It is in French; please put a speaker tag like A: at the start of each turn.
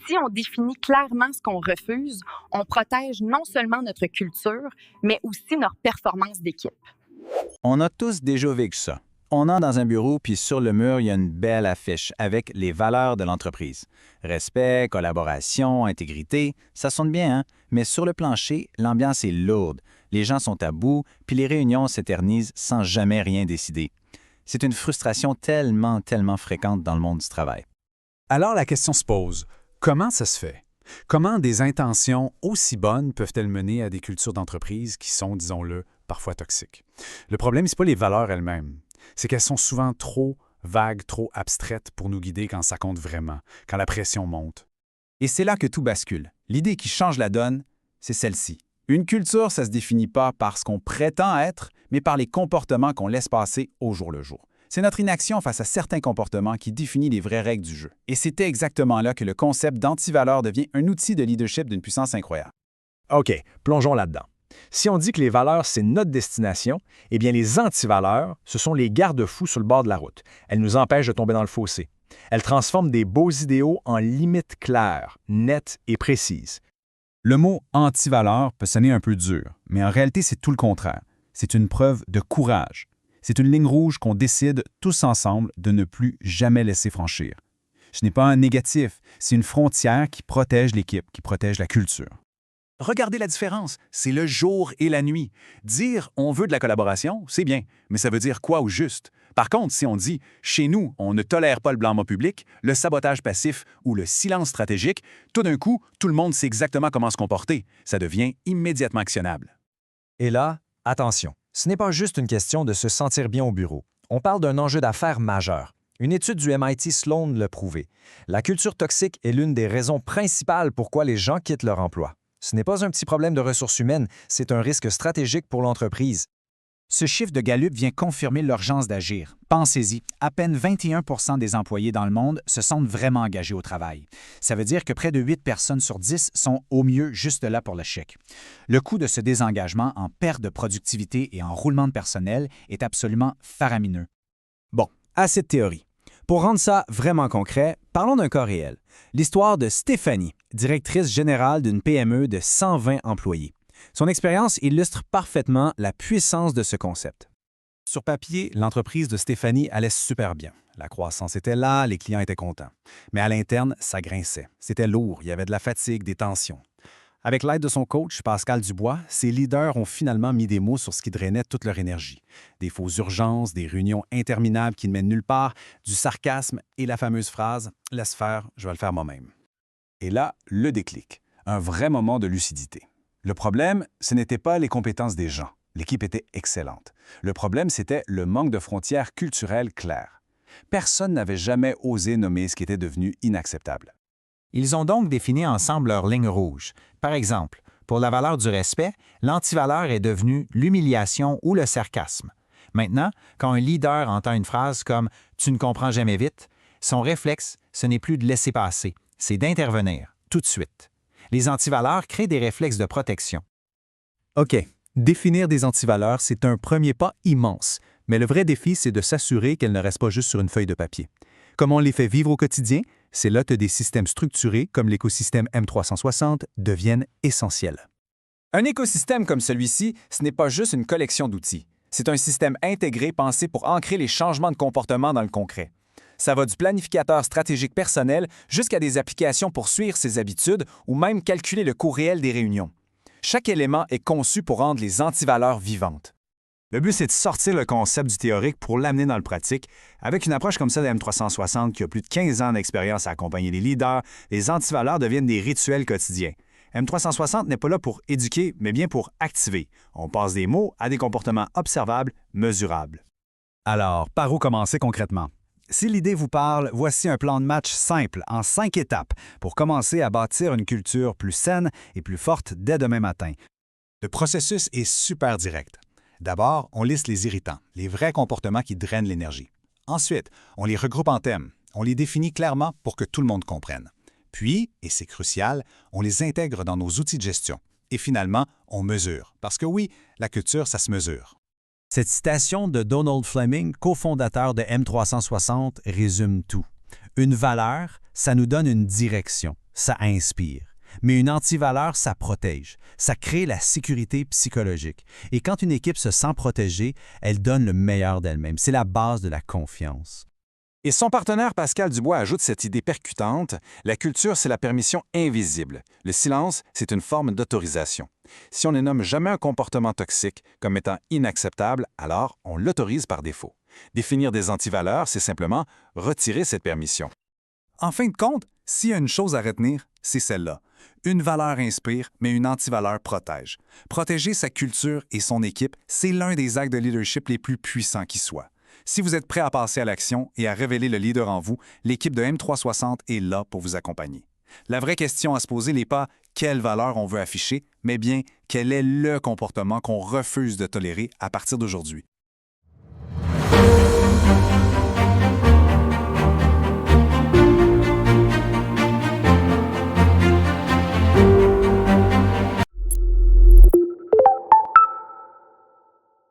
A: Si on définit clairement ce qu'on refuse, on protège non seulement notre culture, mais aussi notre performance d'équipe.
B: On a tous déjà vécu ça. On entre dans un bureau, puis sur le mur, il y a une belle affiche avec les valeurs de l'entreprise. Respect, collaboration, intégrité, ça sonne bien, hein? Mais sur le plancher, l'ambiance est lourde. Les gens sont à bout, puis les réunions s'éternisent sans jamais rien décider. C'est une frustration tellement fréquente dans le monde du travail.
C: Alors la question se pose, comment ça se fait? Comment des intentions aussi bonnes peuvent-elles mener à des cultures d'entreprise qui sont, disons-le, parfois toxiques? Le problème, ce n'est pas les valeurs elles-mêmes. C'est qu'elles sont souvent trop vagues, trop abstraites pour nous guider quand ça compte vraiment, quand la pression monte.
B: Et c'est là que tout bascule. L'idée qui change la donne, c'est celle-ci. Une culture, ça ne se définit pas par ce qu'on prétend être, mais par les comportements qu'on laisse passer au jour le jour. C'est notre inaction face à certains comportements qui définit les vraies règles du jeu. Et c'était exactement là que le concept d'antivaleur devient un outil de leadership d'une puissance incroyable.
D: OK, plongeons là-dedans. Si on dit que les valeurs, c'est notre destination, eh bien les antivaleurs, ce sont les garde-fous sur le bord de la route. Elles nous empêchent de tomber dans le fossé. Elles transforment des beaux idéaux en limites claires, nettes et précises.
C: Le mot « antivaleur » peut sonner un peu dur, mais en réalité, c'est tout le contraire. C'est une preuve de courage. C'est une ligne rouge qu'on décide tous ensemble de ne plus jamais laisser franchir. Ce n'est pas un négatif, c'est une frontière qui protège l'équipe, qui protège la culture.
B: Regardez la différence, c'est le jour et la nuit. Dire « on veut de la collaboration », c'est bien, mais ça veut dire quoi au juste? Par contre, si on dit « chez nous, on ne tolère pas le blâme public, le sabotage passif ou le silence stratégique », tout d'un coup, tout le monde sait exactement comment se comporter. Ça devient immédiatement actionnable.
D: Et là, attention, ce n'est pas juste une question de se sentir bien au bureau. On parle d'un enjeu d'affaires majeur. Une étude du MIT Sloan l'a prouvé. La culture toxique est l'une des raisons principales pourquoi les gens quittent leur emploi. Ce n'est pas un petit problème de ressources humaines, c'est un risque stratégique pour l'entreprise.
E: Ce chiffre de Gallup vient confirmer l'urgence d'agir. Pensez-y, à peine 21 % des employés dans le monde se sentent vraiment engagés au travail. Ça veut dire que près de 8 personnes sur 10 sont au mieux juste là pour le chèque. Le coût de ce désengagement en perte de productivité et en roulement de personnel est absolument faramineux.
D: Bon, assez de théorie. Pour rendre ça vraiment concret, parlons d'un cas réel. L'histoire de Stéphanie, directrice générale d'une PME de 120 employés. Son expérience illustre parfaitement la puissance de ce concept.
C: Sur papier, l'entreprise de Stéphanie allait super bien. La croissance était là, les clients étaient contents. Mais à l'interne, ça grinçait. C'était lourd, il y avait de la fatigue, des tensions. Avec l'aide de son coach, Pascal Dubois, ses leaders ont finalement mis des mots sur ce qui drainait toute leur énergie. Des fausses urgences, des réunions interminables qui ne mènent nulle part, du sarcasme et la fameuse phrase « Laisse faire, je vais le faire moi-même ». Et là, le déclic. Un vrai moment de lucidité. Le problème, ce n'était pas les compétences des gens. L'équipe était excellente. Le problème, c'était le manque de frontières culturelles claires. Personne n'avait jamais osé nommer ce qui était devenu inacceptable.
E: Ils ont donc défini ensemble leurs lignes rouges. Par exemple, pour la valeur du respect, l'antivaleur est devenue l'humiliation ou le sarcasme. Maintenant, quand un leader entend une phrase comme « tu ne comprends jamais vite », son réflexe, ce n'est plus de laisser passer, c'est d'intervenir, tout de suite. Les antivaleurs créent des réflexes de protection.
C: OK, définir des antivaleurs, c'est un premier pas immense, mais le vrai défi, c'est de s'assurer qu'elles ne restent pas juste sur une feuille de papier. Comme on les fait vivre au quotidien, c'est là que des systèmes structurés, comme l'écosystème M360, deviennent essentiels.
B: Un écosystème comme celui-ci, ce n'est pas juste une collection d'outils. C'est un système intégré pensé pour ancrer les changements de comportement dans le concret. Ça va du planificateur stratégique personnel jusqu'à des applications pour suivre ses habitudes ou même calculer le coût réel des réunions. Chaque élément est conçu pour rendre les antivaleurs vivantes. Le but, c'est de sortir le concept du théorique pour l'amener dans le pratique. Avec une approche comme ça de M360 qui a plus de 15 ans d'expérience à accompagner les leaders, les antivaleurs deviennent des rituels quotidiens. M360 n'est pas là pour éduquer, mais bien pour activer. On passe des mots à des comportements observables, mesurables.
C: Alors, par où commencer concrètement? Si l'idée vous parle, voici un plan de match simple en 5 étapes pour commencer à bâtir une culture plus saine et plus forte dès demain matin. Le processus est super direct. D'abord, on liste les irritants, les vrais comportements qui drainent l'énergie. Ensuite, on les regroupe en thèmes. On les définit clairement pour que tout le monde comprenne. Puis, et c'est crucial, on les intègre dans nos outils de gestion. Et finalement, on mesure. Parce que oui, la culture, ça se mesure.
D: Cette citation de Donald Fleming, cofondateur de M360, résume tout. Une valeur, ça nous donne une direction.
C: ça inspire. Mais une antivaleur, ça protège. Ça crée la sécurité psychologique. Et quand une équipe se sent protégée, elle donne le meilleur d'elle-même. C'est la base de la confiance.
B: Et son partenaire Pascal Dubois ajoute cette idée percutante, la culture, c'est la permission invisible. Le silence, c'est une forme d'autorisation. Si on ne nomme jamais un comportement toxique comme étant inacceptable, alors on l'autorise par défaut. Définir des antivaleurs, c'est simplement retirer cette permission.
C: En fin de compte, s'il y a une chose à retenir, c'est celle-là. Une valeur inspire, mais une antivaleur protège. Protéger sa culture et son équipe, c'est l'un des actes de leadership les plus puissants qui soient. Si vous êtes prêt à passer à l'action et à révéler le leader en vous, l'équipe de M360 est là pour vous accompagner. La vraie question à se poser n'est pas quelle valeur on veut afficher, mais bien quel est le comportement qu'on refuse de tolérer à partir d'aujourd'hui.